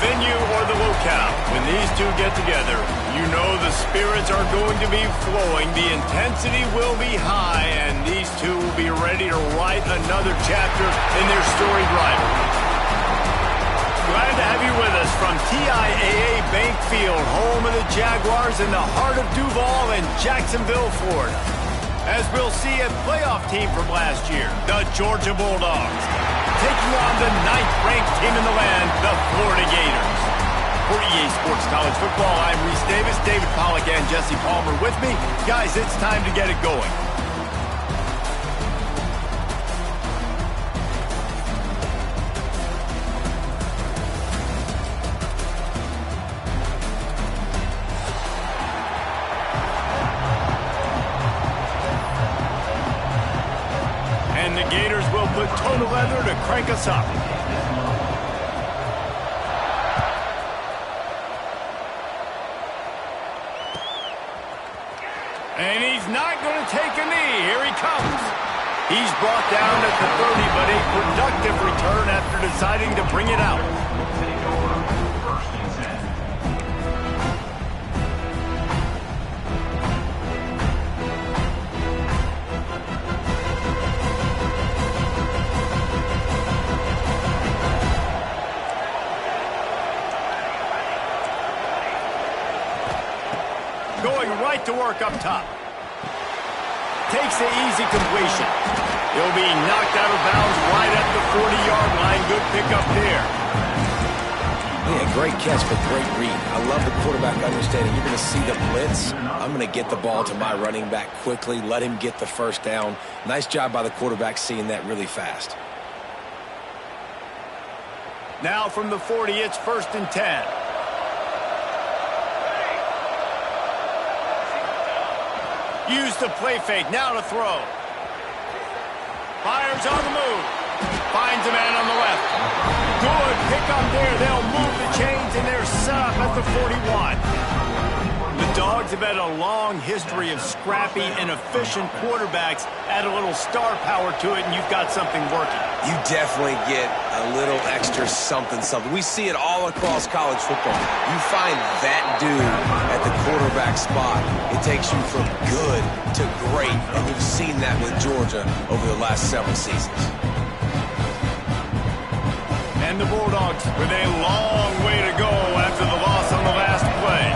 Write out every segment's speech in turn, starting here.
venue or the locale, when these two get together, you know the spirits are going to be flowing, the intensity will be high, and these two will be ready to write another chapter in their storied rivalry. Glad to have you with us from TIAA Bank Field, home of the Jaguars in the heart of Duval and Jacksonville, Florida. As we'll see a playoff team from last year, the Georgia Bulldogs, taking on the 9th-ranked team in the land, the Florida Gators. For EA Sports College Football, I'm Reese Davis, David Pollack, and Jesse Palmer with me. Guys, it's time to get it going. And the Gators will put total leather to crank us up. And he's not going to take a knee. Here he comes. He's brought down at the 30, but a productive return after deciding to bring it out. Going right to work up top. Takes the easy completion. He'll be knocked out of bounds right at the 40-yard line. Good pickup there. Yeah, great catch, but great read. I love the quarterback understanding. You're going to see the blitz. I'm going to get the ball to my running back quickly, let him get the first down. Nice job by the quarterback seeing that really fast. Now from the 40, it's 1st and 10. Use the play fake, now to throw. Fires on the move. Finds a man on the left. Good pickup there. They'll move the chains, and they're set up at the 41. The Dogs have had a long history of scrappy and efficient quarterbacks. Add a little star power to it, and you've got something working. You definitely get a little extra something. We see it all across college football. You find that dude at the quarterback spot, it takes you from good to great, and you've seen that with Georgia over the last several seasons. And the Bulldogs with a long way to go after the loss on the last play.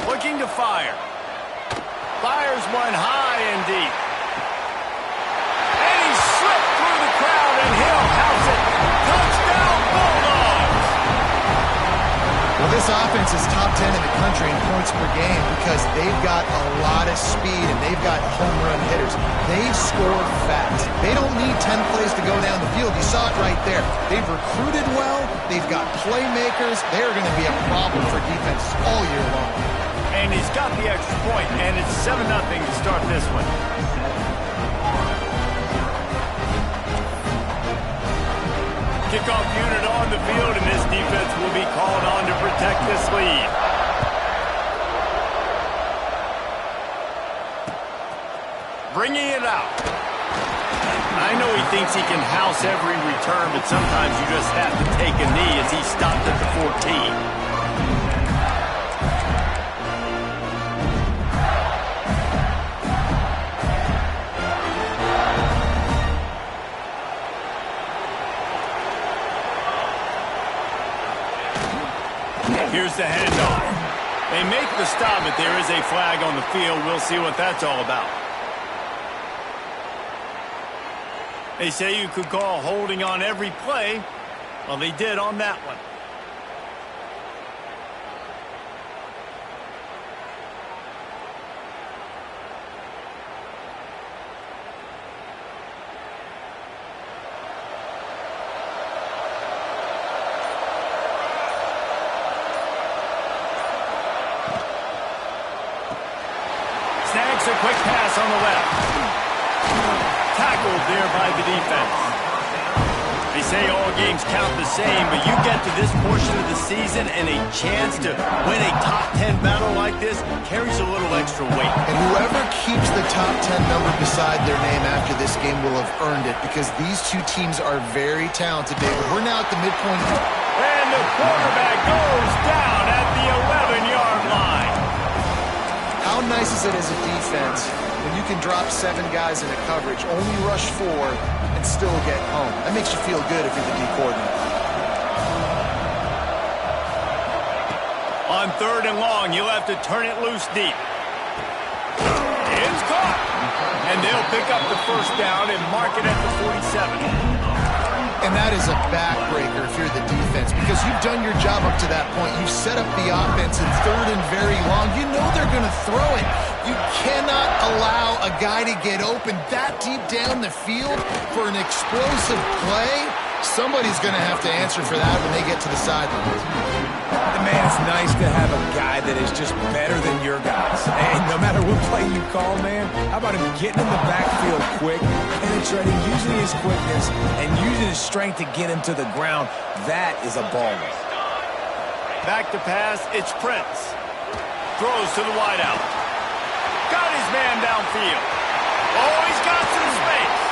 Looking to fire. Fires one high and deep. And he slipped through the crowd, and he'll house it. Touchdown, Bulldogs! Well, this offense is top 10 in the country in points per game because they've got a lot of speed and they've got home run hitters. They've scored fast. They don't need 10 plays to go down the field. You saw it right there. They've recruited well. They've got playmakers. They're going to be a problem for defense all year long. And he's got the extra point, and it's 7-0 to start this one. Kickoff unit on the field, and this defense will be called on to protect this lead. Bringing it out. I know he thinks he can house every return, but sometimes you just have to take a knee as he stopped at the 14. Here's the handoff. They make the stop, but there is a flag on the field. We'll see what that's all about. They say you could call holding on every play. Well, they did on that one. Snags a quick pass on the left. Tackled there by the defense. They say all games count the same, but you get to this portion of the season and a chance to win a top 10 battle like this carries a little extra weight. And whoever keeps the top 10 number beside their name after this game will have earned it, because these two teams are very talented, David. We're now at the midpoint. And the quarterback goes down at the 11-yard line. How nice is it as a defense when you can drop 7 guys into coverage, only rush 4, and still get home? That makes you feel good if you're the D coordinator. On 3rd and long, you'll have to turn it loose deep. It's caught. And they'll pick up the first down and mark it at the 47. And that is a backbreaker if you're the defense, because you've done your job up to that point. You've set up the offense in 3rd and very long. You know they're going to throw it. You cannot allow a guy to get open that deep down the field for an explosive play. Somebody's going to have to answer for that when they get to the sidelines. Man, it's nice to have a guy that is just better than your guys. And no matter what play you call, man, how about him getting in the backfield quick, penetrating, using his quickness, and using his strength to get him to the ground? That is a baller. Back to pass, it's Prince. Throws to the wideout. Got his man downfield. Oh, he's got some space.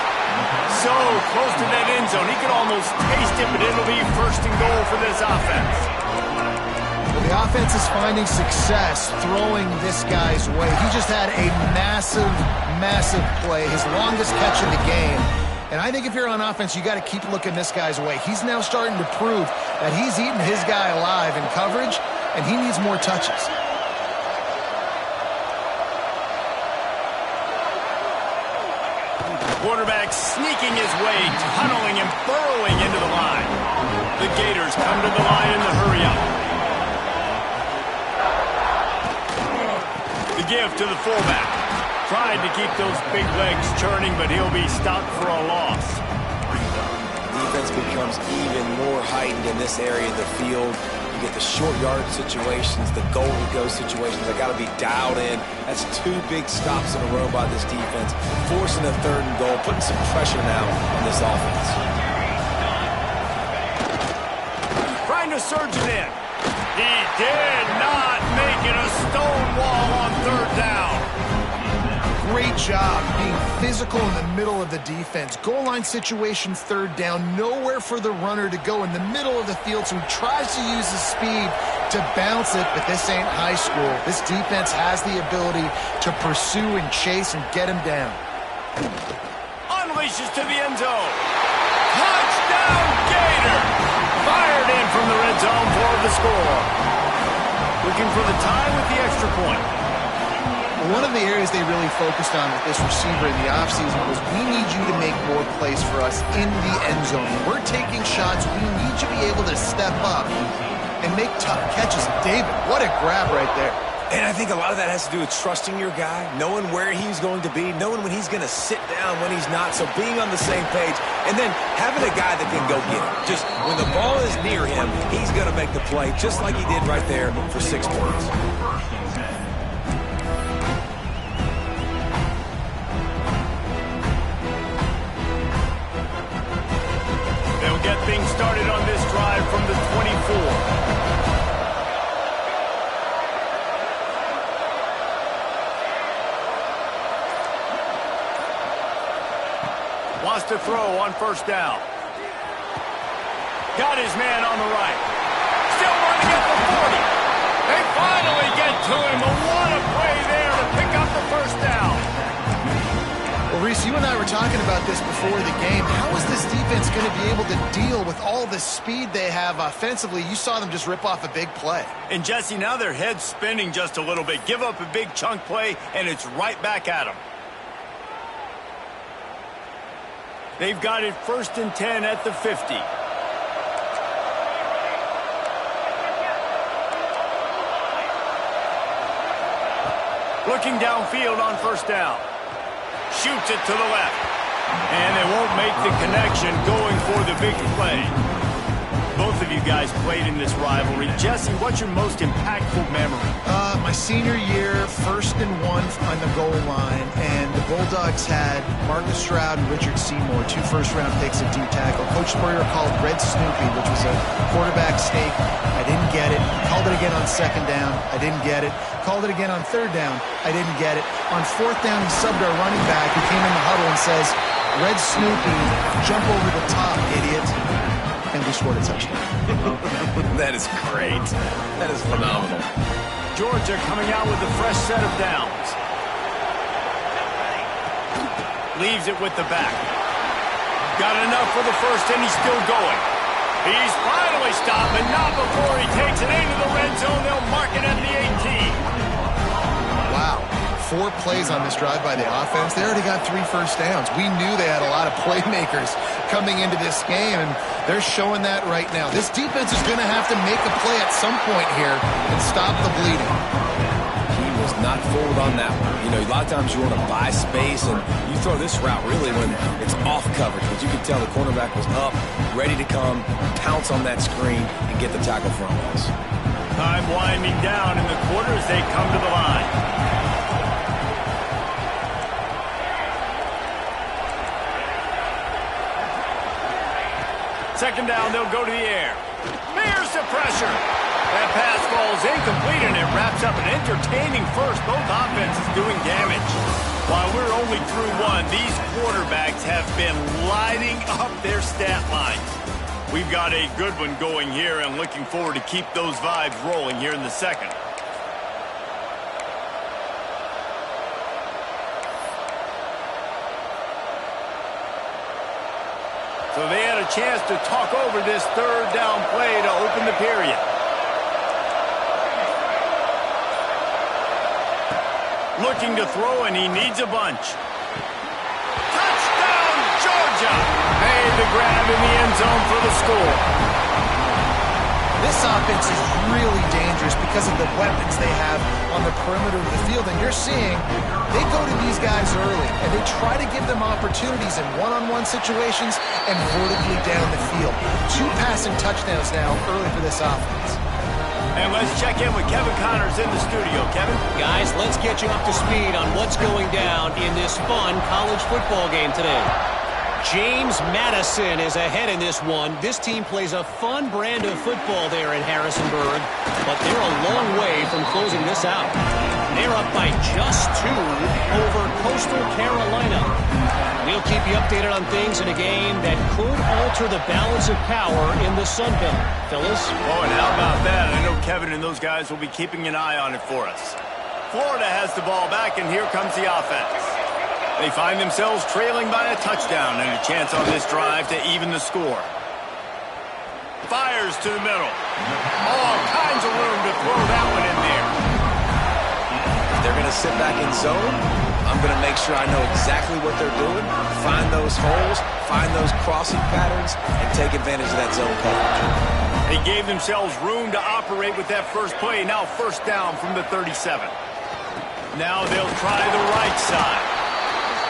So close to that end zone, he could almost taste it, but it'll be 1st and goal for this offense. Well, the offense is finding success throwing this guy's way. He just had a massive, massive play, his longest catch of the game. And I think if you're on offense, you got to keep looking this guy's way. He's now starting to prove that he's eating his guy alive in coverage, and he needs more touches. Quarterback sneaking his way, tunneling and burrowing into the line. The Gators come to the line in the hurry-up. The give to the fullback. Tried to keep those big legs churning, but he'll be stopped for a loss. Defense becomes even more heightened in this area of the field. You get the short yard situations, the goal-to-go situations. They got to be dialed in. That's 2 big stops in a row by this defense, forcing a 3rd and goal, putting some pressure now on this offense. Trying to surge it in. He did not make it a stone wall on 3rd down. Great job being physical in the middle of the defense. Goal line situation, 3rd down, nowhere for the runner to go in the middle of the field, so he tries to use his speed to bounce it, but this ain't high school. This defense has the ability to pursue and chase and get him down. Unleashes to the end zone. Touchdown, Gator! Fired in from the red zone for the score. Looking for the tie with the extra point. One of the areas they really focused on with this receiver in the offseason was, we need you to make more plays for us in the end zone. When we're taking shots, we need you to be able to step up and make tough catches. David, what a grab right there. And I think a lot of that has to do with trusting your guy, knowing where he's going to be, knowing when he's going to sit down, when he's not, so being on the same page, and then having a guy that can go get it. Just when the ball is near him, he's going to make the play, just like he did right there for 6 points. They'll get things started on this drive from the 24. Wants to throw on 1st down. Got his man on the right. Still running at the 40. They finally get to him. But what a play there to pick up the 1st down. Well, Reese, you and I were talking about this before the game. How is this defense going to be able to deal with all the speed they have offensively? You saw them just rip off a big play. And Jesse, now their head's spinning just a little bit. Give up a big chunk play, and it's right back at them. They've got it 1st and 10 at the 50. Looking downfield on 1st down. Shoots it to the left. And they won't make the connection going for the big play. both of you guys played in this rivalry. Jesse, what's your most impactful memory? My senior year, 1st and 1 on the goal line, and the Bulldogs had Marcus Stroud and Richard Seymour, 2 first-round picks at D-tackle. Coach Spurrier called Red Snoopy, which was a quarterback sneak. I didn't get it. Called it again on 2nd down. I didn't get it. Called it again on 3rd down. I didn't get it. On 4th down, he subbed our running back who came in the huddle and says, Red Snoopy, jump over the top, idiot. And we scored a touchdown. That is great. That is phenomenal. Georgia coming out with a fresh set of downs. Leaves it with the back. Got enough for the first, and he's still going. He's finally stopped, but not before he takes it into the red zone. They'll mark it at the 18. Wow. 4 plays on this drive by the offense. They already got 3 first downs. We knew they had a lot of playmakers coming into this game, and they're showing that right now. This defense is going to have to make a play at some point here and stop the bleeding. He was not fooled on that one. You know, a lot of times you want to buy space, and you throw this route really when it's off coverage. But you can tell the cornerback was up, ready to come, pounce on that screen, and get the tackle for us. Time winding down in the quarter as they come to the line. Second down, they'll go to the air. There's the pressure. That pass falls incomplete, and it wraps up an entertaining first. Both offenses doing damage. While we're only through 1, these quarterbacks have been lighting up their stat lines. We've got a good one going here, and looking forward to keep those vibes rolling here in the second. So they had a chance to talk over this 3rd down play to open the period. Looking to throw, and he needs a bunch. Touchdown, Georgia! Made the grab in the end zone for the score. This offense is really dangerous because of the weapons they have on the perimeter of the field. And you're seeing they go to these guys early, and they try to give them opportunities in one-on-one situations and vertically down the field. 2 passing touchdowns now early for this offense. And let's check in with Kevin Connors in the studio. Kevin? Guys, let's get you up to speed on what's going down in this fun college football game today. James Madison is ahead in this one. This team plays a fun brand of football there in Harrisonburg, but they're a long way from closing this out. They're up by just 2 over Coastal Carolina. We'll keep you updated on things in a game that could alter the balance of power in the Sun Belt. Phyllis? Oh, and how about that? I know Kevin and those guys will be keeping an eye on it for us. Florida has the ball back, and here comes the offense. They find themselves trailing by a touchdown and a chance on this drive to even the score. Fires to the middle. All kinds of room to throw that one in there. They're going to sit back in zone. I'm going to make sure I know exactly what they're doing, find those holes, find those crossing patterns, and take advantage of that zone coverage. They gave themselves room to operate with that first play. Now 1st down from the 37. Now they'll try the right side.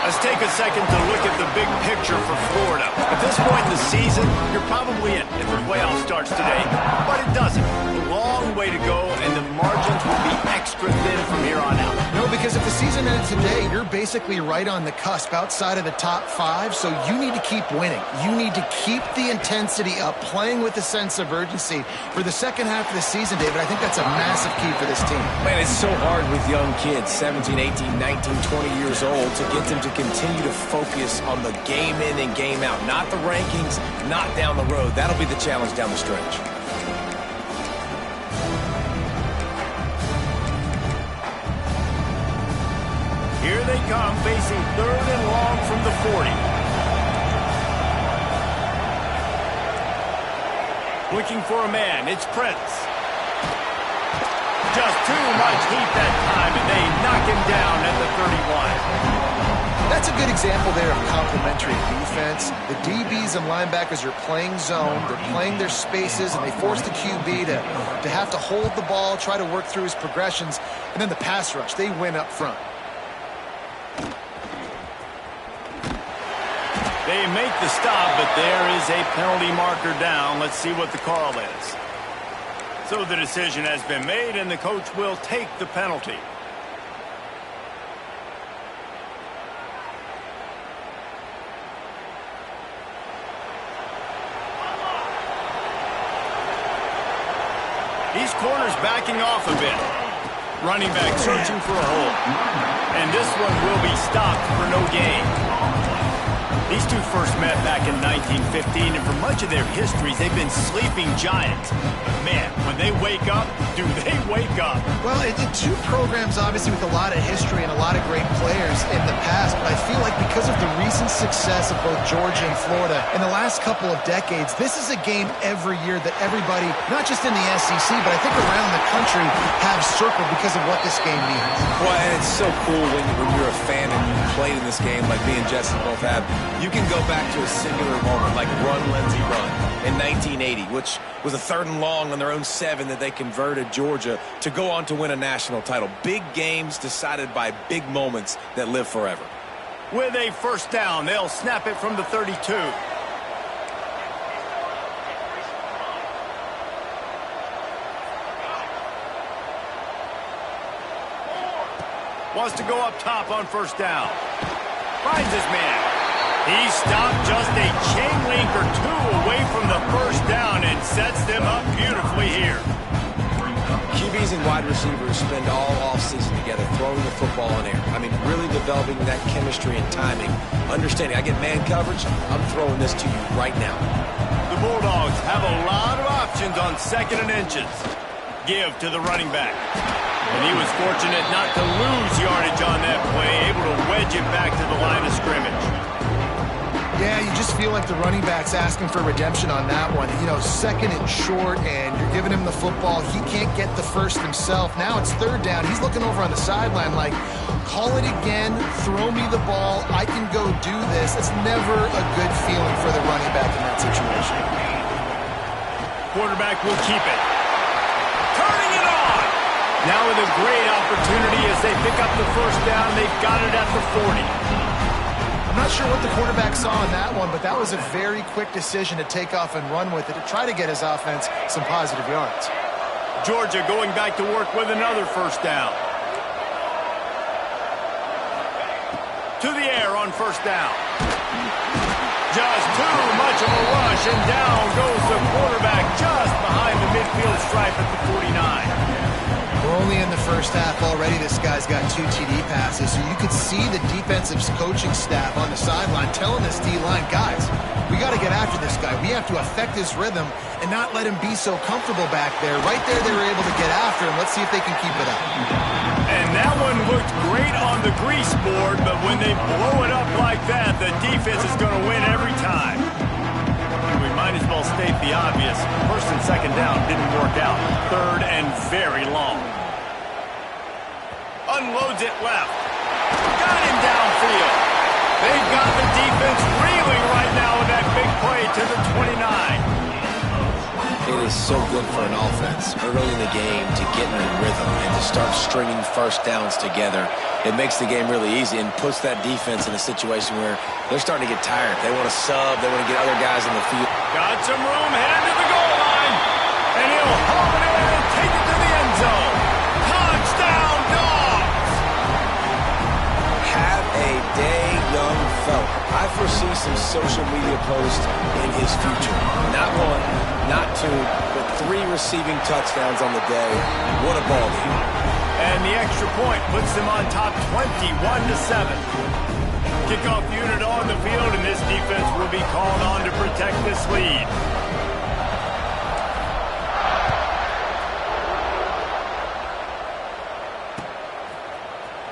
Let's take a second to look at the big picture for Florida. At this point in the season, you're probably in if the playoff starts today. But it doesn't. A long way to go, and the margins will be extra thin from here on out. No, because if the season ends today, you're basically right on the cusp outside of the top 5, so you need to keep winning. You need to keep the intensity up, playing with a sense of urgency. For the second half of the season, David, I think that's a massive key for this team. Man, it's so hard with young kids, 17, 18, 19, 20 years old, to get them to continue to focus on the game in and game out, not the rankings, not down the road. That'll be the challenge down the stretch. Here they come, facing 3rd and long from the 40. Looking for a man, it's Prince. Just too much heat that time, and they knock him down at the 31. That's a good example there of complementary defense. The DBs and linebackers are playing zone, they're playing their spaces, and they force the QB to have to hold the ball, try to work through his progressions, and then the pass rush, they win up front. They make the stop, but there is a penalty marker down. Let's see what the call is. So the decision has been made, and the coach will take the penalty. These corners backing off a bit. Running back searching for a hole. And this one will be stopped for no gain. These two first met back in 1915, and for much of their histories, they've been sleeping giants. But man, when they wake up, do they wake up? Well, two programs, obviously, with a lot of history and a lot of great players in the past, but I feel like because of the recent success of both Georgia and Florida in the last couple of decades, this is a game every year that everybody, not just in the SEC, but I think around the country, have circled because of what this game means. Well, and it's so cool when you're a fan and you played in this game like me and Jesse both have. You can go back to a singular moment like Run, Lindsey, Run in 1980, which was a 3rd and long on their own 7 that they converted Georgia to go on to win a national title. Big games decided by big moments that live forever. With a first down, they'll snap it from the 32. Wants to go up top on first down. Finds his man. He stopped just a chain link or 2 away from the first down and sets them up beautifully here. QBs and wide receivers spend all offseason together throwing the football in air. I mean, really developing that chemistry and timing. Understanding, I get man coverage, I'm throwing this to you right now. The Bulldogs have a lot of options on 2nd and inches. Give to the running back. And he was fortunate not to lose yardage on that play, able to wedge it back to the line of scrimmage. Yeah, you just feel like the running back's asking for redemption on that one. You know, 2nd and short, and you're giving him the football. He can't get the first himself. Now it's 3rd down. He's looking over on the sideline like, call it again, throw me the ball, I can go do this. It's never a good feeling for the running back in that situation. Quarterback will keep it. Turning it on! Now with a great opportunity as they pick up the first down. They've got it at the 40. I'm not sure what the quarterback saw on that one, but that was a very quick decision to take off and run with it to try to get his offense some positive yards. Georgia going back to work with another first down. To the air on first down. Just too much of a rush, and down goes the quarterback just behind the midfield stripe at the 49. We're only in the first half already. This guy's got 2 TD passes, so you could see the defensive coaching staff on the sideline telling this D-line, guys, we got to get after this guy. We have to affect his rhythm and not let him be so comfortable back there. Right there, they were able to get after him. Let's see if they can keep it up. And that one looked great on the grease board, but when they blow it up like that, the defense is going to win every time. We might as well state the obvious. 1st and 2nd down didn't work out. 3rd and very long. Unloads it left. Got him downfield. They've got the defense reeling right now with that big play to the 29. It is so good for an offense early in the game to get in a rhythm and to start stringing first downs together. It makes the game really easy and puts that defense in a situation where they're starting to get tired. They want to sub. They want to get other guys in the field. Got some room, headed to the goal line. And he'll haul it in and take it to the end zone. Touchdown, Dogs! Have a day, young fella. I foresee some social media posts in his future. Not 1, not 2, but 3 receiving touchdowns on the day. What a ball game. And the extra point puts them on top 21-7. Kickoff unit on the field, and this defense will be called on to protect this lead.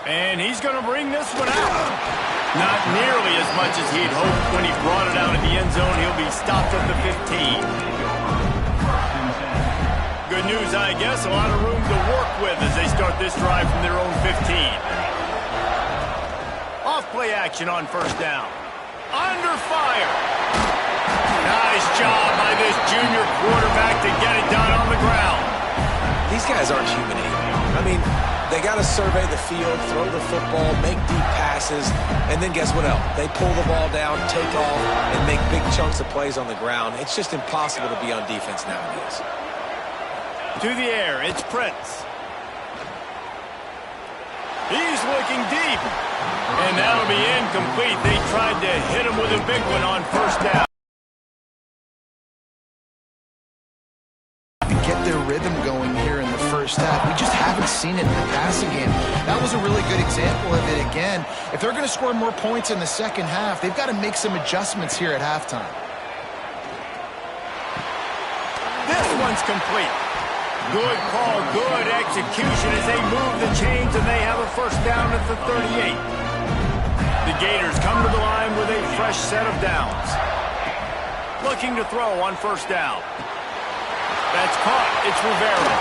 And he's going to bring this one out. Not nearly as much as he'd hoped when he brought it out of the end zone. He'll be stopped at the 15. Good news, I guess. A lot of room to work with as they start this drive from their own 15. Off-play action on first down. Under fire. Nice job by this junior quarterback to get it done on the ground. These guys aren't human anymore. I mean, They got to survey the field, throw the football, make deep passes, and then guess what else? They pull the ball down, take off, and make big chunks of plays on the ground. It's just impossible to be on defense nowadays. To the air, it's Prince. He's looking deep. And that'll be incomplete. They tried to hit him with a big one on first down. Get their rhythm going here in the first half. We just haven't seen it in the passing game. That was a really good example of it again. If they're going to score more points in the second half, they've got to make some adjustments here at halftime. This one's complete. Good call, good execution as they move the chains, and they have a first down at the 38. The Gators come to the line with a fresh set of downs. Looking to throw on first down. That's caught. It's Rivera.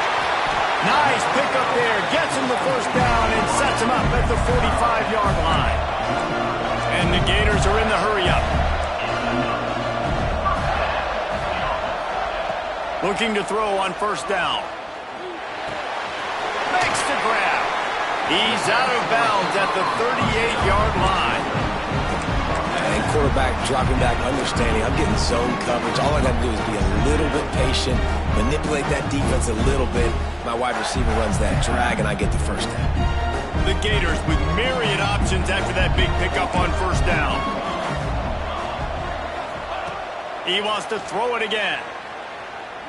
Nice pickup there. Gets him the first down and sets him up at the 45-yard line. And the Gators are in the hurry-up. Looking to throw on first down. Makes the grab. He's out of bounds at the 38-yard line. And quarterback dropping back, understanding I'm getting zone coverage. All I got to do is be a little bit patient, manipulate that defense a little bit. My wide receiver runs that drag, and I get the first down. The Gators with myriad options after that big pickup on first down. He wants to throw it again.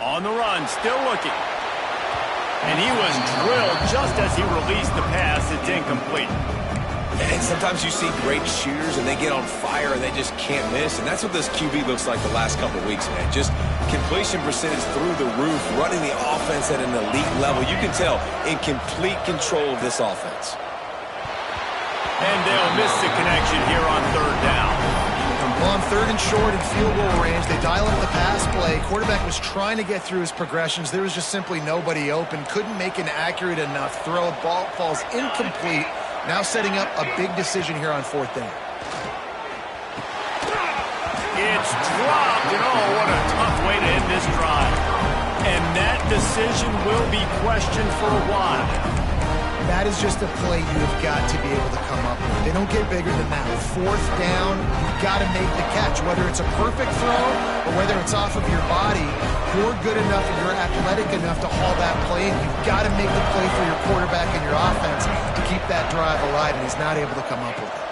On the run, still looking. And he was drilled just as he released the pass. It's incomplete. And sometimes you see great shooters, and they get on fire, and they just can't miss. And that's what this QB looks like the last couple of weeks, man. Just completion percentage through the roof, running the offense at an elite level. You can tell in complete control of this offense. And they'll miss the connection here on third down. Well, on third and short in field goal range, they dial up the pass play. Quarterback was trying to get through his progressions. There was just simply nobody open. Couldn't make an accurate enough throw. Ball falls incomplete. Now setting up a big decision here on fourth down. It's dropped, and oh, what a tough way to end this drive. And that decision will be questioned for a while. That is just a play you've got to be able to come up with. They don't get bigger than that. Fourth down, you've got to make the catch. Whether it's a perfect throw or whether it's off of your body, you're good enough and you're athletic enough to haul that play in. You've got to make the play for your quarterback and your offense to keep that drive alive, and he's not able to come up with it.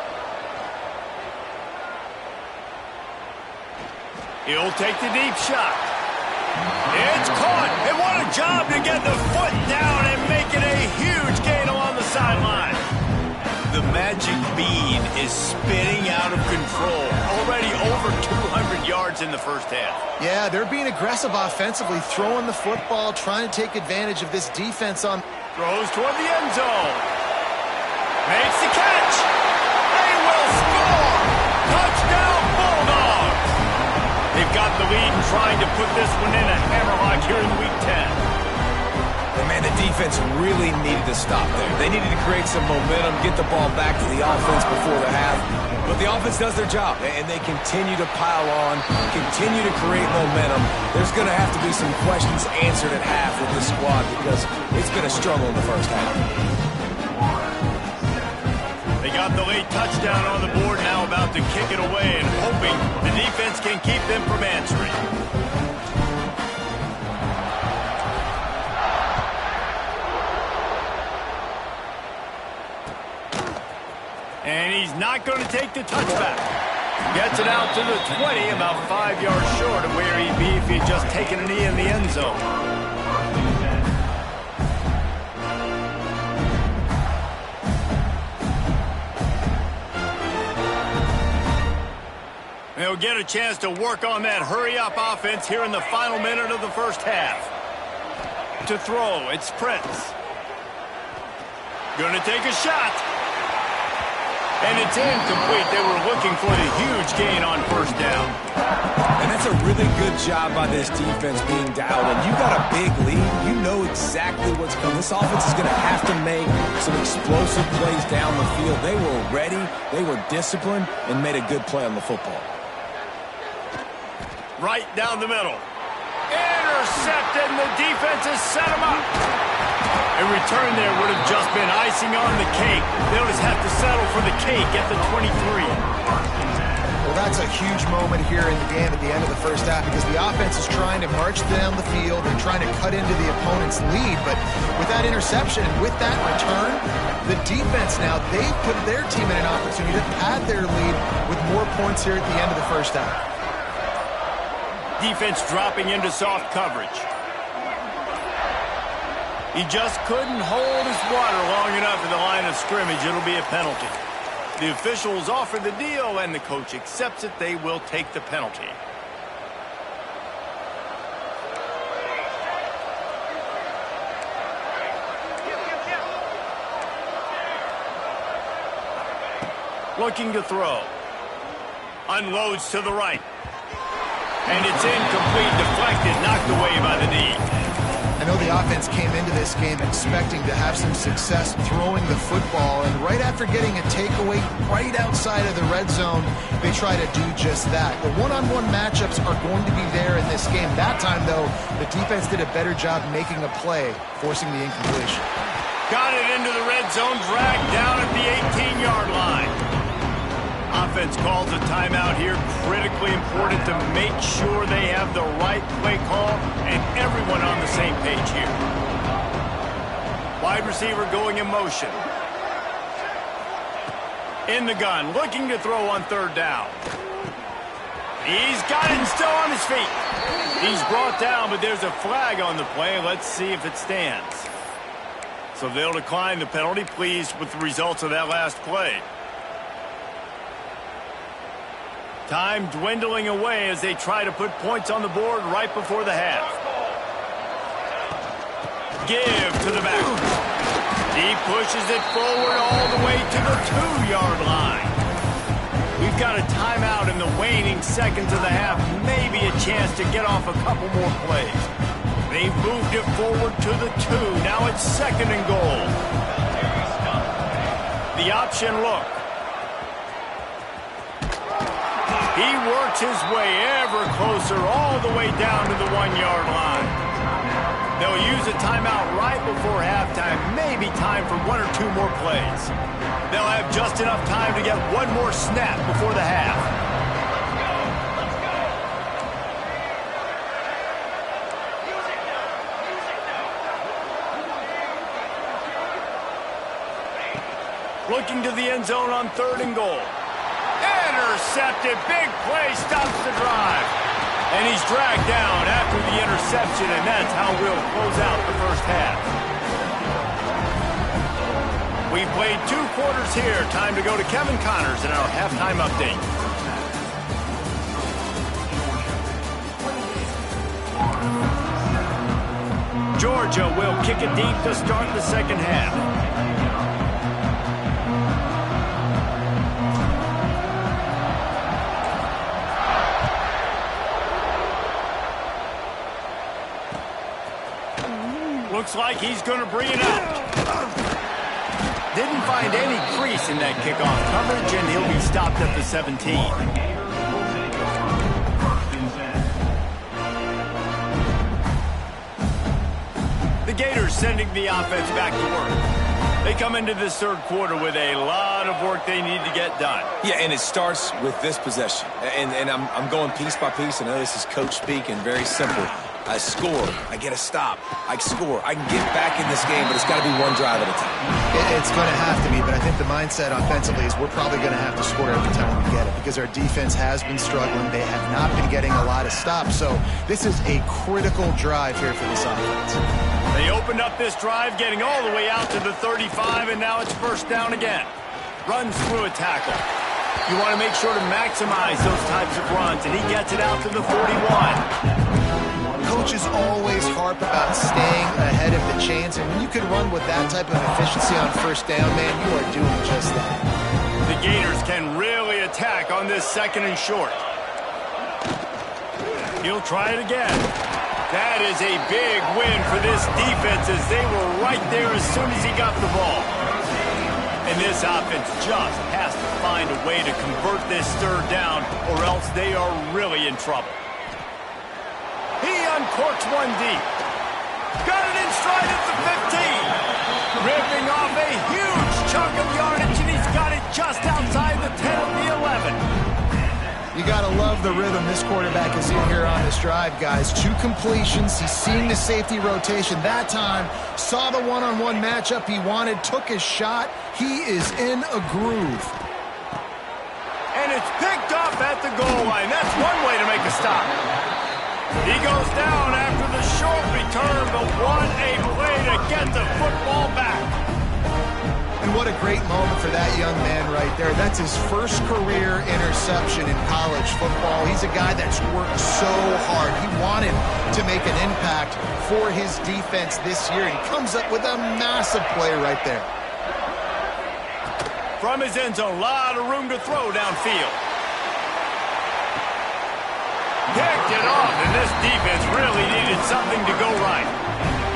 He'll take the deep shot. It's caught, and what a job to get the foot down and make it a huge gain along the sideline. The magic bean is spinning out of control. Already over 200 yards in the first half. Yeah, they're being aggressive offensively, throwing the football, trying to take advantage of this defense on. Throws toward the end zone. Makes the catch. They will score. Touchdown Bulldogs. They've got the lead and trying to put this one in a hammerlock here in Week 10. And man, the defense really needed to stop there. They needed to create some momentum, get the ball back to the offense before the half. But the offense does their job, and they continue to pile on, continue to create momentum. There's going to have to be some questions answered at half with this squad because it's been a struggle in the first half. They got the late touchdown on the board, now about to kick it away and hoping the defense can keep them from answering. And he's not going to take the touchback. Gets it out to the 20, about 5 yards short of where he'd be if he'd just taken a knee in the end zone. They'll get a chance to work on that hurry-up offense here in the final minute of the first half. To throw, it's Prince. Gonna take a shot. And it's incomplete. They were looking for the huge gain on first down. And that's a really good job by this defense being dialed in. You got a big lead. You know exactly what's coming. This offense is going to have to make some explosive plays down the field. They were ready. They were disciplined and made a good play on the football. Right down the middle. Intercepted, and the defense has set him up. A return there would have just been icing on the cake. They'll just have to settle for the cake at the 23. Well, that's a huge moment here in the game at the end of the first half because the offense is trying to march down the field and trying to cut into the opponent's lead. But with that interception and with that return, the defense now, they put their team in an opportunity to pad their lead with more points here at the end of the first half. Defense dropping into soft coverage. He just couldn't hold his water long enough in the line of scrimmage. It'll be a penalty. The officials offer the deal, and the coach accepts it. They will take the penalty. Looking to throw. Unloads to the right. And it's incomplete, deflected, knocked away by the knee. I know the offense came into this game expecting to have some success throwing the football, and right after getting a takeaway right outside of the red zone, they try to do just that. The one-on-one matchups are going to be there in this game. That time, though, the defense did a better job making a play, forcing the incompletion. Got it into the red zone, dragged down at the 18-yard line. Offense calls a timeout here. Critically important to make sure they have the right play call and everyone on the same page here. Wide receiver going in motion. In the gun, looking to throw on third down. He's got it and still on his feet. He's brought down, but there's a flag on the play. Let's see if it stands. So they'll decline the penalty. Pleased with the results of that last play. Time dwindling away as they try to put points on the board right before the half. Give to the back. He pushes it forward all the way to the 2-yard line. We've got a timeout in the waning seconds of the half. Maybe a chance to get off a couple more plays. They've moved it forward to the 2. Now it's second and goal. The option look. He works his way ever closer all the way down to the 1-yard line. They'll use a timeout right before halftime, maybe time for 1 or 2 more plays. They'll have just enough time to get one more snap before the half. Looking to the end zone on third and goal. Intercepted. Big play stops the drive. And he's dragged down after the interception, and that's how we'll close out the first half. We've played 2 quarters here. Time to go to Kevin Connors in our halftime update. Georgia will kick it deep to start the second half. Looks like he's going to bring it out. Didn't find any crease in that kickoff coverage, and he'll be stopped at the 17. The Gators sending the offense back to work. They come into this third quarter with a lot of work they need to get done. Yeah, and it starts with this possession. And I'm going piece by piece. I know this is coach speak and very simple. I score. I get a stop. I score. I can get back in this game, but it's got to be one drive at a time. It's going to have to be, but I think the mindset offensively is we're probably going to have to score every time we get it because our defense has been struggling. They have not been getting a lot of stops, so this is a critical drive here for this offense. They opened up this drive, getting all the way out to the 35, and now it's first down again. Runs through a tackle. You want to make sure to maximize those types of runs, and he gets it out to the 41. Coaches always harp about staying ahead of the chains, and when you can run with that type of efficiency on first down, man, you are doing just that. The Gators can really attack on this second and short. He'll try it again. That is a big win for this defense as they were right there as soon as he got the ball. And this offense just has to find a way to convert this third down or else they are really in trouble. He uncorks one deep. Got it in stride at the 15. Ripping off a huge chunk of yardage, and he's got it just outside the 10 of the 11. You got to love the rhythm this quarterback is in here on this drive, guys. 2 completions. He's seeing the safety rotation. That time, saw the one-on-one matchup he wanted, took his shot. He is in a groove. And it's picked off at the goal line. That's one way to make a stop. He goes down after the short return, but what a play to get the football back. And what a great moment for that young man right there. That's his first career interception in college football. He's a guy that's worked so hard. He wanted to make an impact for his defense this year. He comes up with a massive play right there. From his end zone, a lot of room to throw downfield. Picked it off, and this defense really needed something to go right.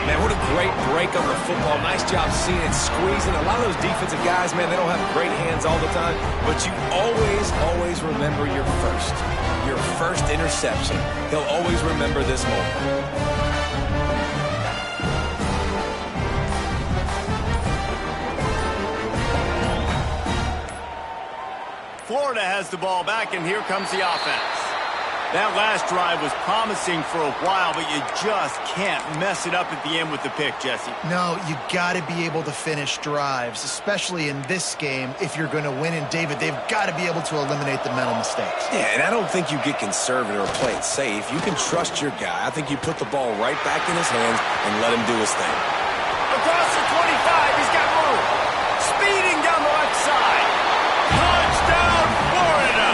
Man, what a great break on the football. Nice job seeing it, squeezing. A lot of those defensive guys, man, they don't have great hands all the time, but you always remember your first interception. They'll always remember this moment. Florida has the ball back, and here comes the offense. That last drive was promising for a while, but you just can't mess it up at the end with the pick, Jesse. No, you got to be able to finish drives, especially in this game if you're going to win. And, David, they've got to be able to eliminate the mental mistakes. Yeah, and I don't think you get conservative or play it safe. You can trust your guy. I think you put the ball right back in his hands and let him do his thing. Across the 25, he's got room. Speeding down the left side. Touchdown, Florida.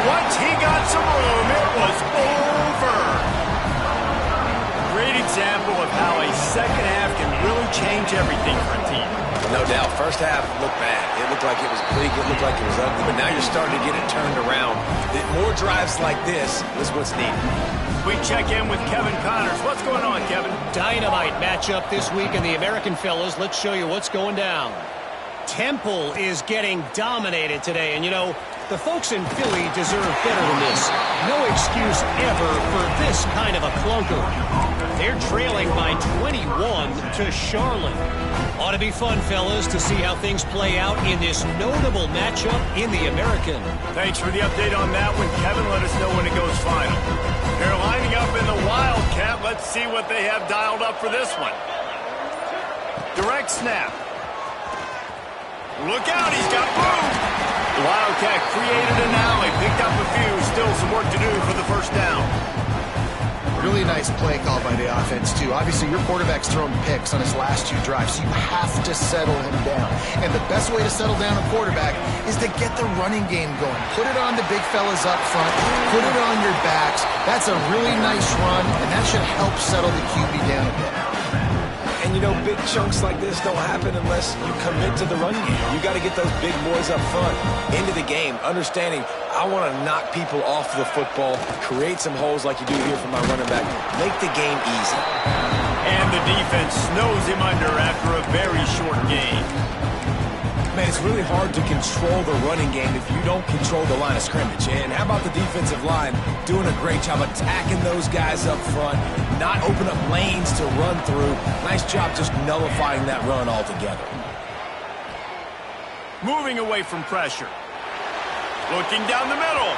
Once he got some room, it was over. Great example of how a second half can really change everything for a team. No doubt. First half looked bad. It looked like it was bleak. It looked like it was ugly. But now you're starting to get it turned around. More drives like this is what's needed. We check in with Kevin Connors. What's going on, Kevin? Dynamite matchup this week in the American, fellas. Let's show you what's going down. Temple is getting dominated today, and you know, the folks in Philly deserve better than this. No excuse ever for this kind of a clunker. They're trailing by 21 to Charlotte. Ought to be fun, fellas, to see how things play out in this notable matchup in the American. Thanks for the update on that one, Kevin. Let us know when it goes final. They're lining up in the Wildcat. Let's see what they have dialed up for this one. Direct snap. Look out, he's got room. The Wildcat created an alley, picked up a few, still some work to do for the first down. Really nice play call by the offense, too. Obviously, your quarterback's thrown picks on his last 2 drives, so you have to settle him down. And the best way to settle down a quarterback is to get the running game going. Put it on the big fellas up front. Put it on your backs. That's a really nice run, and that should help settle the QB down a bit. And, you know, big chunks like this don't happen unless you commit to the run game. You got to get those big boys up front into the game, understanding I want to knock people off the football, create some holes like you do here for my running back, make the game easy. And the defense snows him under after a very short game. Man, it's really hard to control the running game if you don't control the line of scrimmage. And how about the defensive line doing a great job attacking those guys up front, not open up lanes to run through. Nice job just nullifying that run altogether. Moving away from pressure. Looking down the middle.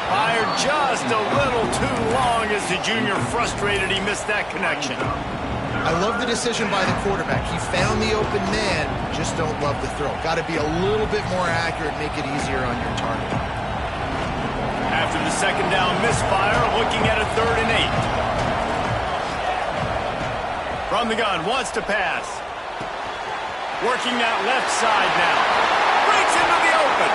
Fired just a little too long as the junior frustrated he missed that connection. I love the decision by the quarterback. He found the open man, just don't love the throw. Got to be a little bit more accurate, make it easier on your target. After the second down misfire, looking at a 3rd and 8. From the gun, wants to pass. Working that left side now. Breaks into the open.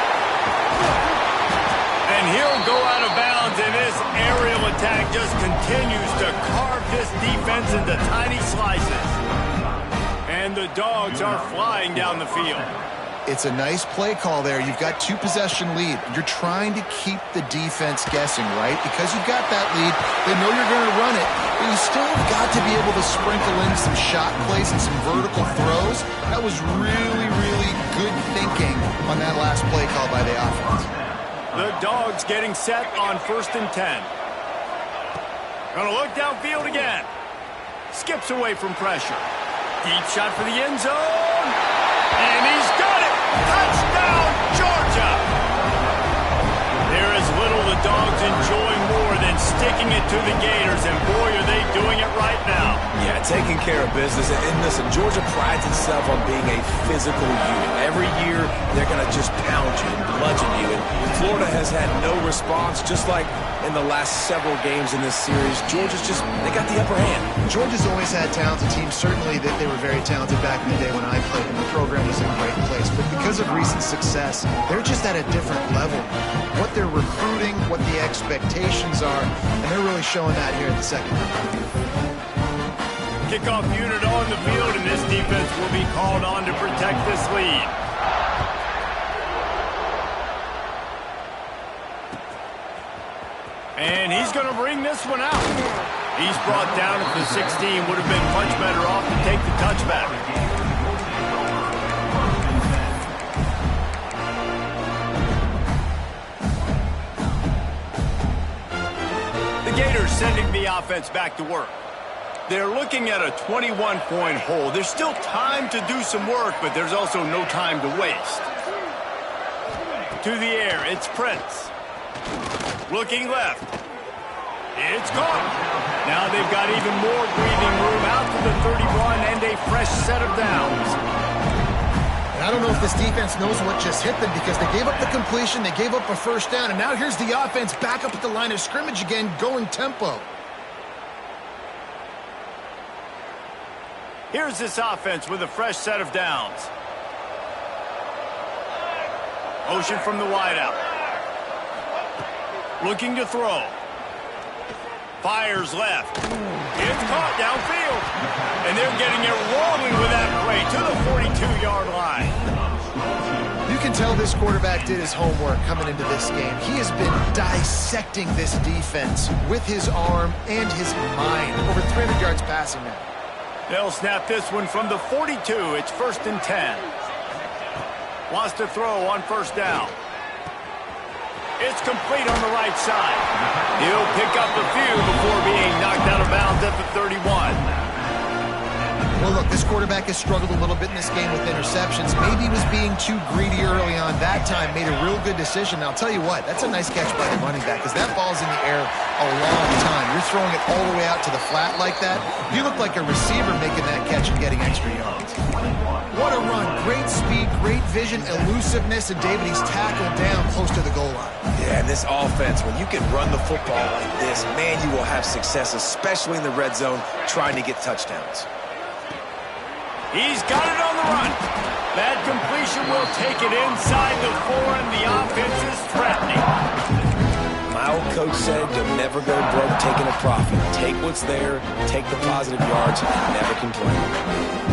And he'll go out of bounds, and this aerial attack just continues to carve this defense into tiny slices. And the Dogs are flying down the field. It's a nice play call there. You've got 2-possession lead. You're trying to keep the defense guessing, right? Because you've got that lead, they know you're going to run it, but you still have got to be able to sprinkle in some shot plays and some vertical throws. That was really, really good thinking on that last play call by the offense. The Dogs getting set on 1st and 10. Gonna look downfield again. Skips away from pressure. Deep shot for the end zone. And he's got it! Touchdown, Georgia! There is little the Dogs enjoy more than sticking it to the Gators, and boy, are they doing it right now. Yeah, taking care of business. And listen, Georgia prides itself on being a physical unit. Every year, they're going to just pound you and bludgeon you. And Florida has had no response, just like in the last several games in this series. Georgia's just, they got the upper hand. Georgia's always had talented teams. Certainly that they were very talented back in the day when I played, and the program was in a great place. But because of recent success, they're just at a different level. What they're recruiting, what the expectations are, and they're really showing that here in the second half. Kickoff unit on the field, and this defense will be called on to protect this lead. And he's going to bring this one out. He's brought down at the 16. Would have been much better off to take the touchback. The Gators sending the offense back to work. They're looking at a 21-point hole. There's still time to do some work, but there's also no time to waste. To the air, it's Prince. Looking left. It's caught. Now they've got even more breathing room out to the 31 and a fresh set of downs. And I don't know if this defense knows what just hit them, because they gave up the completion, they gave up a first down, and now here's the offense back up at the line of scrimmage again, going tempo. Here's this offense with a fresh set of downs. Motion from the wideout. Looking to throw. Fires left. It's caught downfield. And they're getting it rolling with that play to the 42-yard line. You can tell this quarterback did his homework coming into this game. He has been dissecting this defense with his arm and his mind. Over 300 yards passing now. They'll snap this one from the 42. It's 1st and 10. Wants to throw on first down. It's complete on the right side. He'll pick up a few before being knocked out of bounds at the 31. Well, look, this quarterback has struggled a little bit in this game with interceptions. Maybe he was being too greedy early on. That time made a real good decision. Now, I'll tell you what, that's a nice catch by the running back, because that ball's in the air a long time. You're throwing it all the way out to the flat like that. You look like a receiver making that catch and getting extra yards. What a run. Great speed, great vision, elusiveness, and David, he's tackled down close to the goal line. Yeah, and this offense, when you can run the football like this, man, you will have success, especially in the red zone, trying to get touchdowns. He's got it on the run. That completion will take it inside the 4, and the offense is threatening. My old coach said you'll never go broke taking a profit. Take what's there, take the positive yards, and never complain.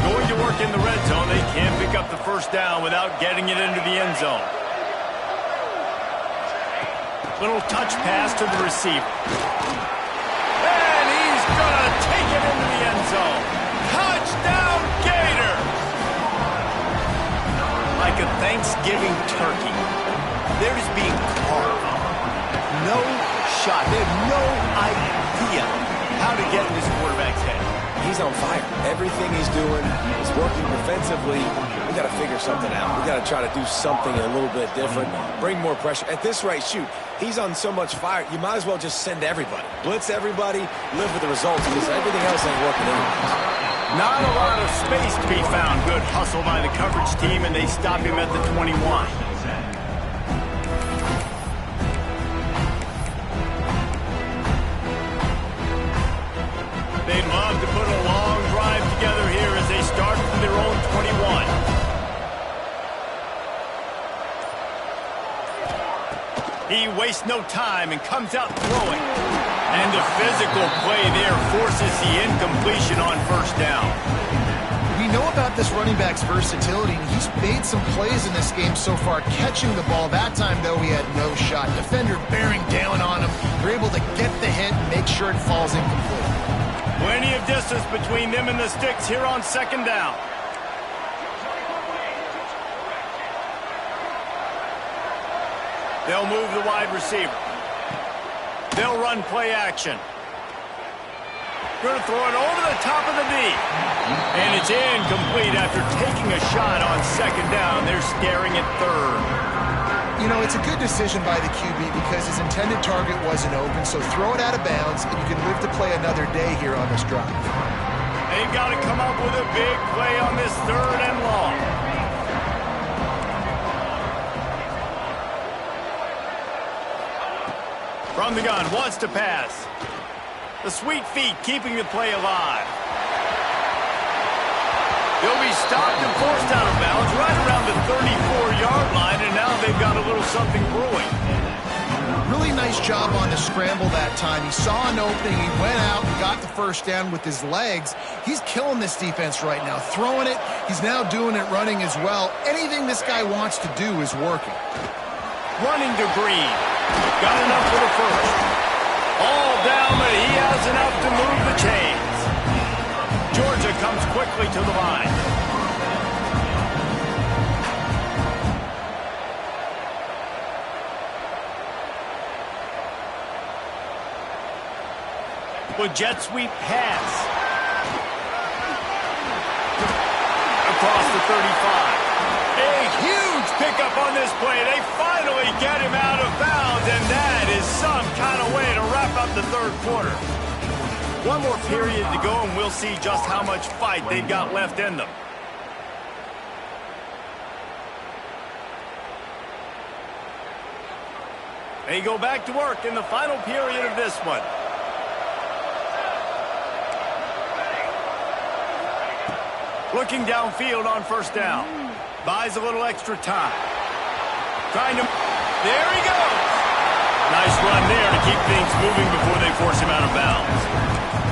Going to work in the red zone, they can't pick up the first down without getting it into the end zone. Little touch pass to the receiver. And he's going to take it into the end zone. Touchdown, Gator! Like a Thanksgiving turkey, they're just being carved. No shot. They have no idea how to get in this quarterback's head. He's on fire. Everything he's doing is working defensively. We got to figure something out. We got to try to do something a little bit different. Bring more pressure. At this rate, shoot, he's on so much fire, you might as well just send everybody. Blitz everybody, live with the results, because everything else ain't working anyways. Not a lot of space to be found. Good hustle by the coverage team, and they stop him at the 21. They'd love to put a long drive together here as they start from their own 21. He wastes no time and comes out throwing. And the physical play there forces the incompletion on first down. We know about this running back's versatility, and he's made some plays in this game so far, catching the ball. That time, though, he had no shot. Defender bearing down on him. They're able to get the hit and make sure it falls incomplete. Plenty of distance between them and the sticks here on second down. They'll move the wide receiver. They'll run play action. Going to throw it over the top of the knee. And it's incomplete after taking a shot on second down. They're staring at third. You know, it's a good decision by the QB because his intended target wasn't open, so throw it out of bounds, and you can live to play another day here on this drive. They've got to come up with a big play on this third and long. From the gun, wants to pass. The sweet feet keeping the play alive. He'll be stopped and forced out of bounds right around the 34-yard line, and now they've got a little something brewing. Really nice job on the scramble that time. He saw an opening, he went out and got the first down with his legs. He's killing this defense right now, throwing it. He's now doing it running as well. Anything this guy wants to do is working. Running to Green. Got enough for the first. All down, but he has enough to move the chains. Georgia comes quickly to the line. With jet sweep pass. Across the 35. A huge pickup on this play. They finally get him out of bounds, and that is some kind of way to wrap up the third quarter. One more period to go, and we'll see just how much fight they've got left in them. They go back to work in the final period of this one. Looking downfield on first down. Buys a little extra time. Trying to... There he goes! Nice run there to keep things moving before they force him out of bounds.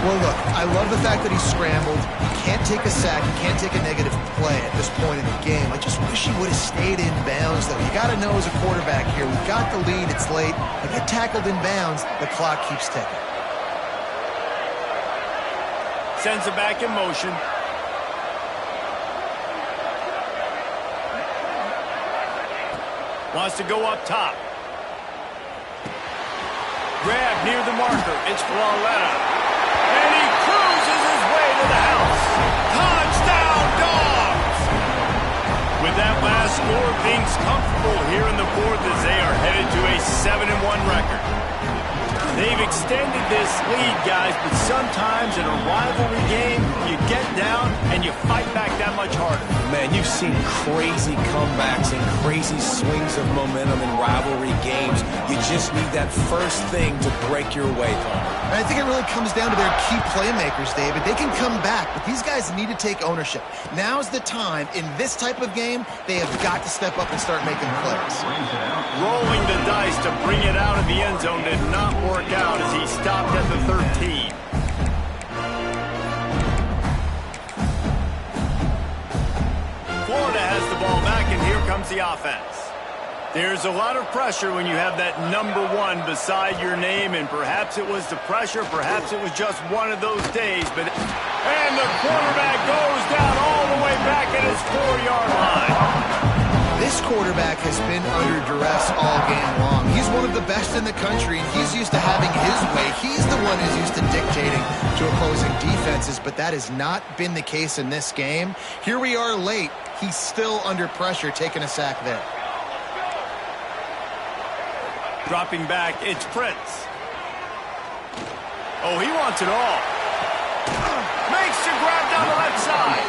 Well, look, I love the fact that he scrambled. He can't take a sack. He can't take a negative play at this point in the game. I just wish he would have stayed in bounds, though. You got to know as a quarterback here, we've got the lead. It's late. I get tackled in bounds. The clock keeps ticking. Sends it back in motion. Wants to go up top. Grab near the marker. It's Flawletta. And he cruises his way to the house. Touchdown, Dogs! With that last score, things comfortable here in the fourth as they are headed to a 7-1 record. They've extended this lead, guys, but sometimes in a rivalry game, you get down and you fight back that much harder. Man, you've seen crazy comebacks and crazy swings of momentum in rivalry games. You just need that first thing to break your way home. And I think it really comes down to their key playmakers, David. They can come back, but these guys need to take ownership. Now's the time. In this type of game, they have got to step up and start making plays. Rolling the dice to bring it out of the end zone did not work out as he stopped at the 13. Florida has the ball back, and here comes the offense. There's a lot of pressure when you have that number one beside your name, and perhaps it was the pressure, perhaps it was just one of those days, but... And the quarterback goes down all the way back at his 4-yard line. This quarterback has been under duress all game long. He's one of the best in the country, and he's used to having his way. He's the one who's used to dictating to opposing defenses, but that has not been the case in this game. Here we are late. He's still under pressure, taking a sack there. Dropping back, it's Prince. Oh, he wants it all. Makes the grab down the left side.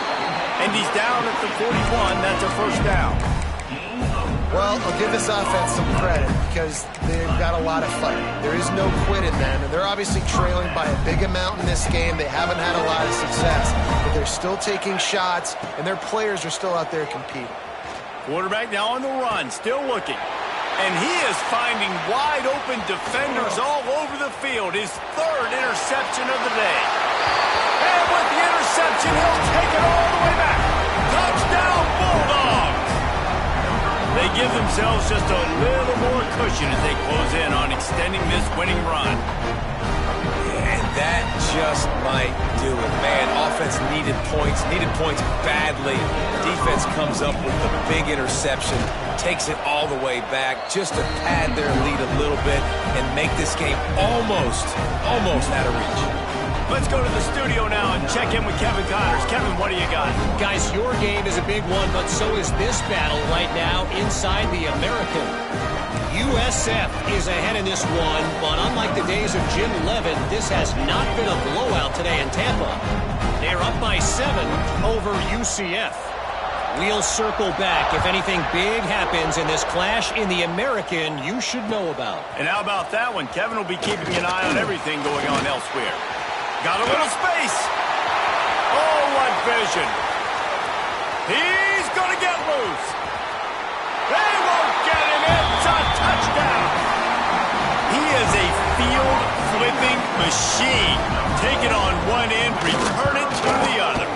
And he's down at the 41. That's a first down. Well, I'll give this offense some credit because they've got a lot of fight. There is no quit in them, and they're obviously trailing by a big amount in this game. They haven't had a lot of success, but they're still taking shots, and their players are still out there competing. Quarterback now on the run, still looking. And he is finding wide-open defenders all over the field. His third interception of the day. And with the interception, he'll take it all the way back. Touchdown, Bulldogs! They give themselves just a little more cushion as they close in on extending this winning run. And that just might do it, man. Offense needed points badly. Defense comes up with the big interception, takes it all the way back just to pad their lead a little bit and make this game almost out of reach. Let's go to the studio now and check in with Kevin Connors. Kevin, what do you got? Guys, your game is a big one, but so is this battle right now inside the American. USF is ahead in this one, but unlike the days of Jim Levin, this has not been a blowout today in Tampa. They're up by 7 over UCF. We'll circle back if anything big happens in this clash in the American you should know about. And how about that one? Kevin will be keeping an eye on everything going on elsewhere. Got a little space. Oh, what vision. He's going to get loose. They won't get him. It's a touchdown. He is a field-flipping machine. Take it on one end, return it to the other.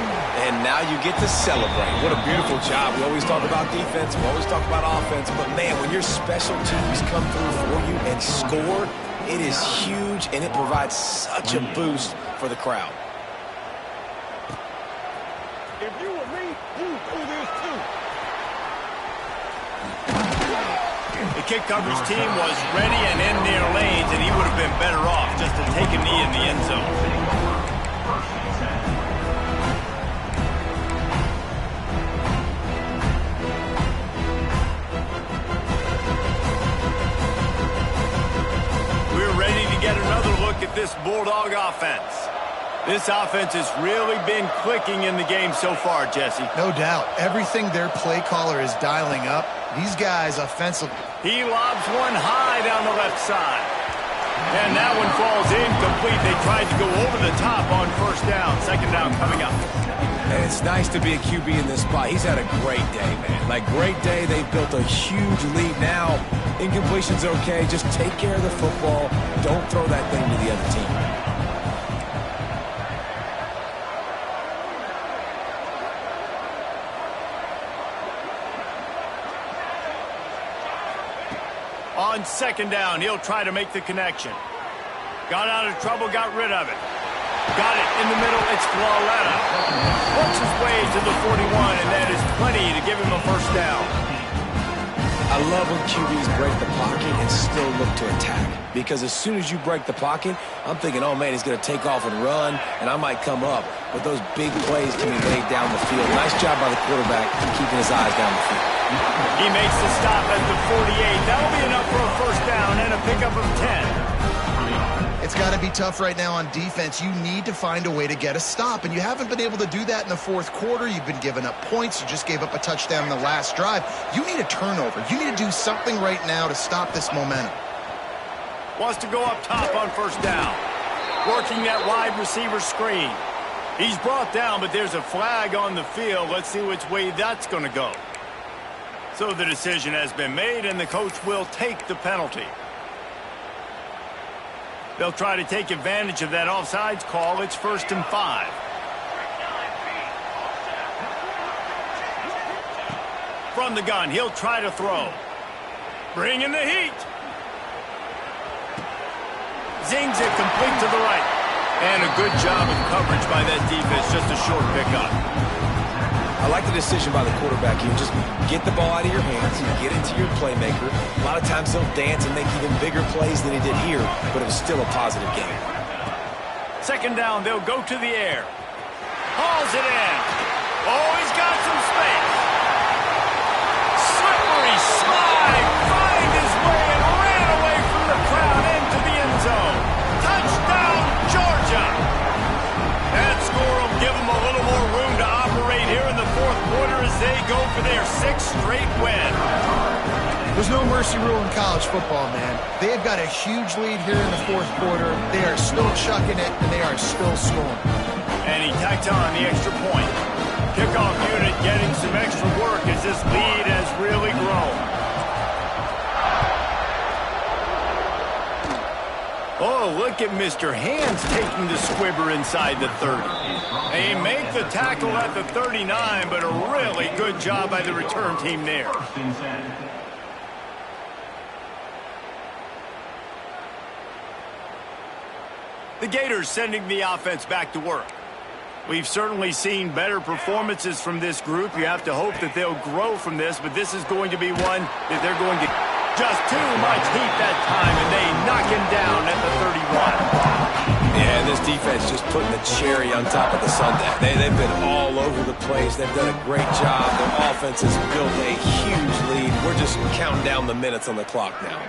And now you get to celebrate. What a beautiful job. We always talk about defense. We always talk about offense. But, man, when your special teams come through for you and score, it is huge, and it provides such a boost for the crowd. If you were me, you'd do this too. The kick coverage team was ready and in their lanes, and he would have been better off just to take a knee in the end zone. Get another look at this Bulldog offense. This offense has really been clicking in the game so far, Jesse. No doubt. Everything their play caller is dialing up, these guys offensively. He lobs one high down the left side. And that one falls incomplete. They tried to go over the top on first down. Second down coming up. And it's nice to be a QB in this spot. He's had a great day, man. Like, great day. They've built a huge lead now. Incompletion's okay. Just take care of the football. Don't throw that thing to the other team. On second down, he'll try to make the connection. Got out of trouble, got rid of it. Got it in the middle, it's Flawletta. Works his way to the 41, and that is plenty to give him a first down. I love when QBs break the pocket and still look to attack. Because as soon as you break the pocket, I'm thinking, oh, man, he's going to take off and run, and I might come up. But those big plays can be laid down the field. Nice job by the quarterback keeping his eyes down the field. He makes the stop at the 48. That'll be enough for a first down and a pickup of 10. It's got to be tough right now on defense. You need to find a way to get a stop, and you haven't been able to do that in the fourth quarter. You've been giving up points. You just gave up a touchdown in the last drive. You need a turnover. You need to do something right now to stop this momentum. Wants to go up top on first down. Working that wide receiver screen. He's brought down, but there's a flag on the field. Let's see which way that's going to go. So the decision has been made, and the coach will take the penalty. They'll try to take advantage of that offsides call. It's 1st and 5. From the gun, he'll try to throw. Bring in the heat. Zings it complete to the right. And a good job of coverage by that defense. Just a short pickup. I like the decision by the quarterback here. Just get the ball out of your hands and get it to your playmaker. A lot of times he'll dance and make even bigger plays than he did here, but it was still a positive game. Second down, they'll go to the air. Hauls it in. Oh, he's got some space. Slippery slide. Find his way and ran away from the crowd into the end zone. Touchdown, Georgia. That score will give them a little more room to operate here in the fourth quarter as they go for their 6th straight win. There's no mercy rule in college football, man. They've got a huge lead here in the fourth quarter. They are still chucking it, and they are still scoring. And he tacked on the extra point. Kickoff unit getting some extra work as this lead has really grown. Oh, look at Mr. Hands taking the squibber inside the 30. They make the tackle at the 39, but a really good job by the return team there. The Gators sending the offense back to work. We've certainly seen better performances from this group. You have to hope that they'll grow from this, but this is going to be one that they're going to just too much heat that time, and they knock him down at the 31. Yeah, this defense just putting the cherry on top of the sundae. They've been all over the place. They've done a great job. Their offense has built a huge lead. We're just counting down the minutes on the clock now.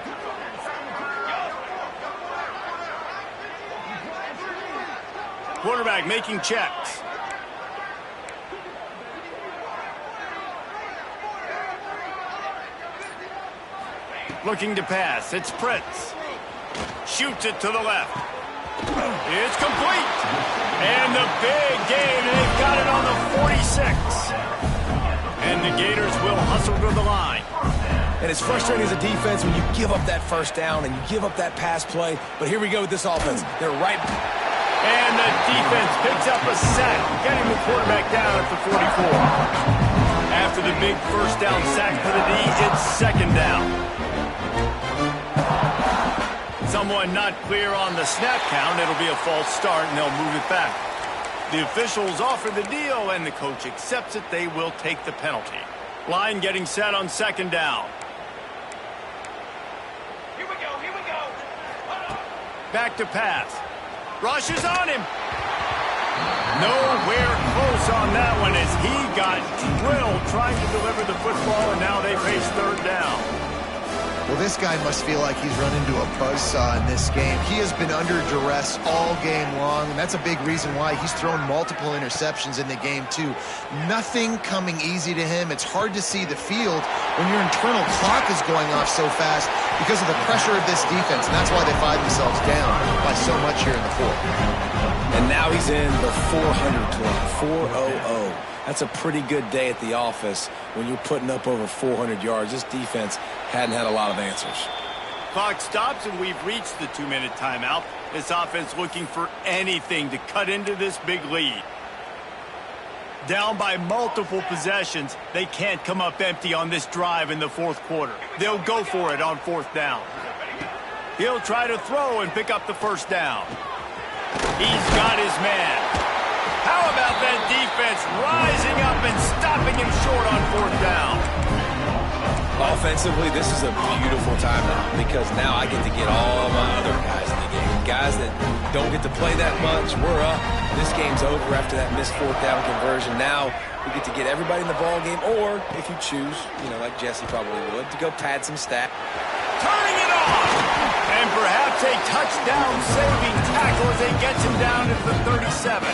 Quarterback making checks. Looking to pass. It's Prince. Shoots it to the left. It's complete. And the big gain. They've got it on the 46. And the Gators will hustle to the line. And it's frustrating as a defense when you give up that first down and you give up that pass play. But here we go with this offense. They're right. And the defense picks up a sack, getting the quarterback down at the 44. After the big first down sack for the D, it's second down. Someone not clear on the snap count. It'll be a false start, and they'll move it back. The officials offer the deal, and the coach accepts it. They will take the penalty. Line getting set on second down. Here we go. Back to pass. Rush is on him. Nowhere close on that one as he got drilled trying to deliver the football, and now they face third down. Well, this guy must feel like he's run into a buzzsaw in this game. He has been under duress all game long, and that's a big reason why he's thrown multiple interceptions in the game, too. Nothing coming easy to him. It's hard to see the field when your internal clock is going off so fast because of the pressure of this defense, and that's why they find themselves down by so much here in the fourth. And now he's in the 400 club, 4-0-0. That's a pretty good day at the office when you're putting up over 400 yards. This defense hadn't had a lot of answers. Clock stops, and we've reached the 2-minute timeout. This offense looking for anything to cut into this big lead. Down by multiple possessions, they can't come up empty on this drive in the fourth quarter. They'll go for it on fourth down. He'll try to throw and pick up the first down. He's got his man. How about that defense rising up and stopping him short on fourth down? Offensively, this is a beautiful timeout because now I get to get all my other guys in the game. Guys that don't get to play that much, we're up. This game's over after that missed fourth down conversion. Now we get to get everybody in the ball game, or if you choose, like Jesse probably would, to go pad some stats. Turning it on! And perhaps a touchdown-saving tackle as he gets him down to the 37.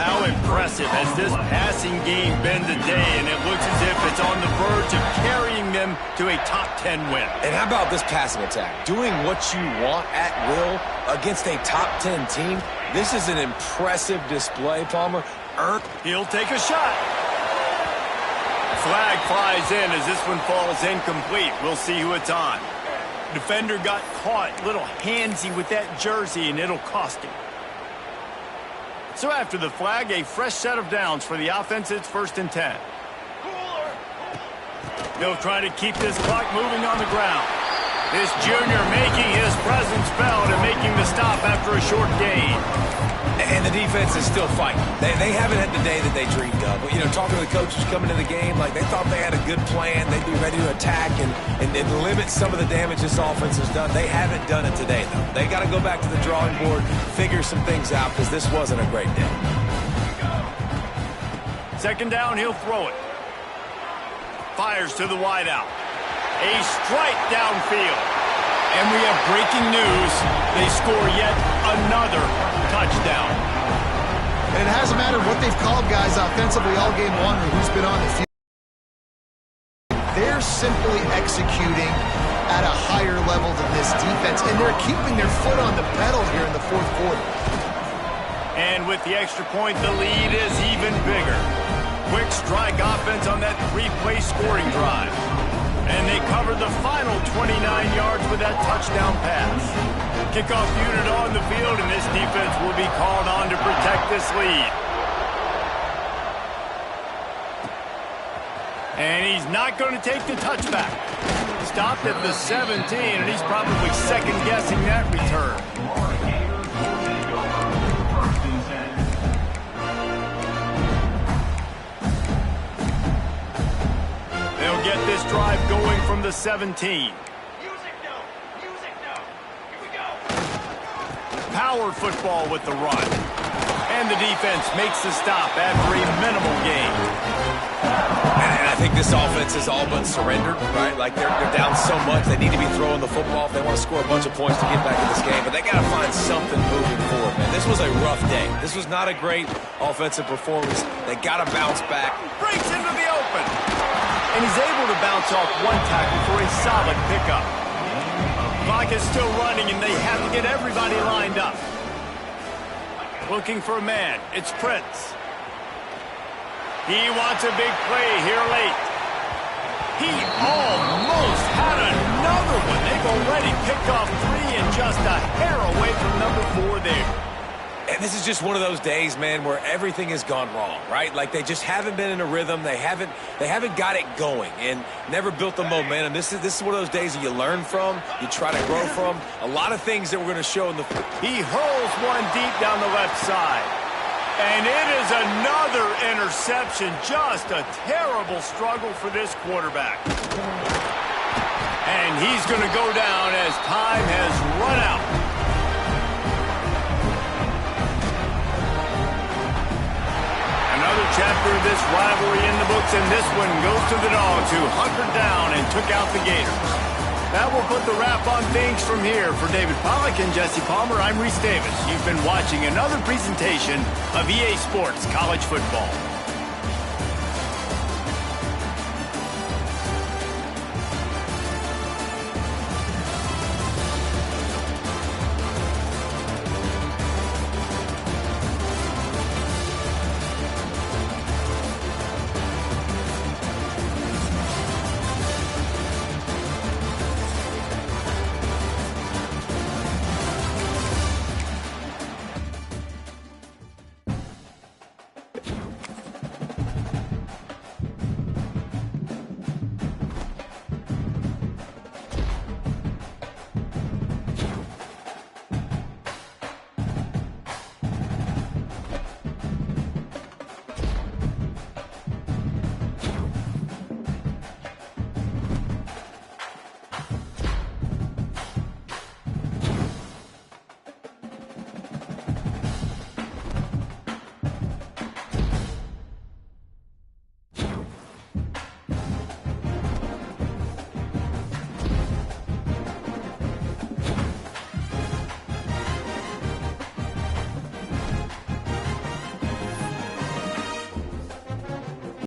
How impressive has this passing game been today, and it looks as if it's on the verge of carrying them to a top 10 win. And how about this passing attack? Doing what you want at will against a top 10 team. This is an impressive display, Palmer. He'll take a shot. Flag flies in as this one falls incomplete. We'll see who it's on. Defender got caught, little handsy with that jersey, and it'll cost him. So after the flag, a fresh set of downs for the offense. It's 1st and 10. They'll try to keep this clock moving on the ground. This junior making his presence felt and making the stop after a short gain. And the defense is still fighting. They haven't had the day that they dreamed of. But, talking to the coaches coming to the game, they thought they had a good plan. They'd be ready to attack and limit some of the damage this offense has done. They haven't done it today, though. They got to go back to the drawing board, figure some things out, because this wasn't a great day. Second down, he'll throw it. Fires to the wideout. A strike downfield. And we have breaking news. They score yet another touchdown. And it hasn't mattered what they've called guys offensively all game long or who's been on the field. They're simply executing at a higher level than this defense, and they're keeping their foot on the pedal here in the fourth quarter. And with the extra point, the lead is even bigger. Quick strike offense on that 3-play scoring drive. And they covered the final 29 yards with that touchdown pass. Kickoff unit on the field, and this defense will be called on to protect this lead. And he's not going to take the touchback. Stopped at the 17, and he's probably second-guessing that return. They'll get this drive going from the 17. power football with the run. And the defense makes the stop after a minimal gain. And I think this offense is all but surrendered, right? Like they're down so much, they need to be throwing the football if they want to score a bunch of points to get back in this game. But they got to find something moving forward, man. This was a rough day. This was not a great offensive performance. They got to bounce back. Breaks into the open. And he's able to bounce off one tackle for a solid pickup. Clock is still running, and they have to get everybody lined up. Looking for a man. It's Prince. He wants a big play here late. He almost had another one. They've already picked off 3 and just a hair away from number 4 there. And this is just one of those days, man, where everything has gone wrong, right? Like they just haven't been in a rhythm. They haven't got it going and never built the momentum. This is one of those days that you learn from, you try to grow from. A lot of things that we're going to show in the... He hurls one deep down the left side. And it is another interception. Just a terrible struggle for this quarterback. And he's going to go down as time has run out. Another chapter of this rivalry in the books, and this one goes to the Dogs, who hunkered down and took out the Gators. That will put the wrap on things from here. For David Pollack and Jesse Palmer, I'm Reese Davis. You've been watching another presentation of EA Sports College Football.